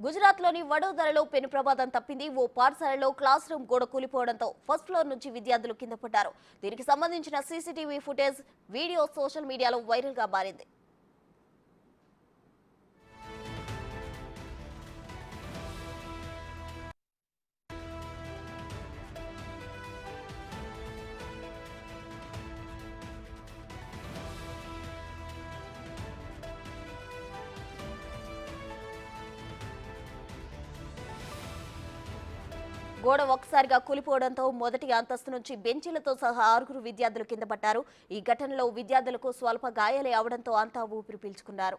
గుజరాత్లోని వడోదరలో పెను ప్రమాదం తప్పింది. ఓ పాఠశాలలో క్లాస్ రూమ్ గోడ కూలిపోవడంతో ఫస్ట్ ఫ్లోర్ నుంచి విద్యార్థులు కింద పడ్డారు. దీనికి సంబంధించిన సీసీటీవీ ఫుటేజ్, వీడియో సోషల్ మీడియాలో వైరల్ గా మారింది. గోడ ఒక్కసారిగా కూలిపోవడంతో మొదటి అంతస్తు నుంచి బెంచీలతో సహా 6 విద్యార్థులు కింద పడ్డారు. ఈ ఘటనలో విద్యార్థులకు స్వల్ప గాయాలే అవడంతో అంతా ఊపిరి పీల్చుకున్నారు.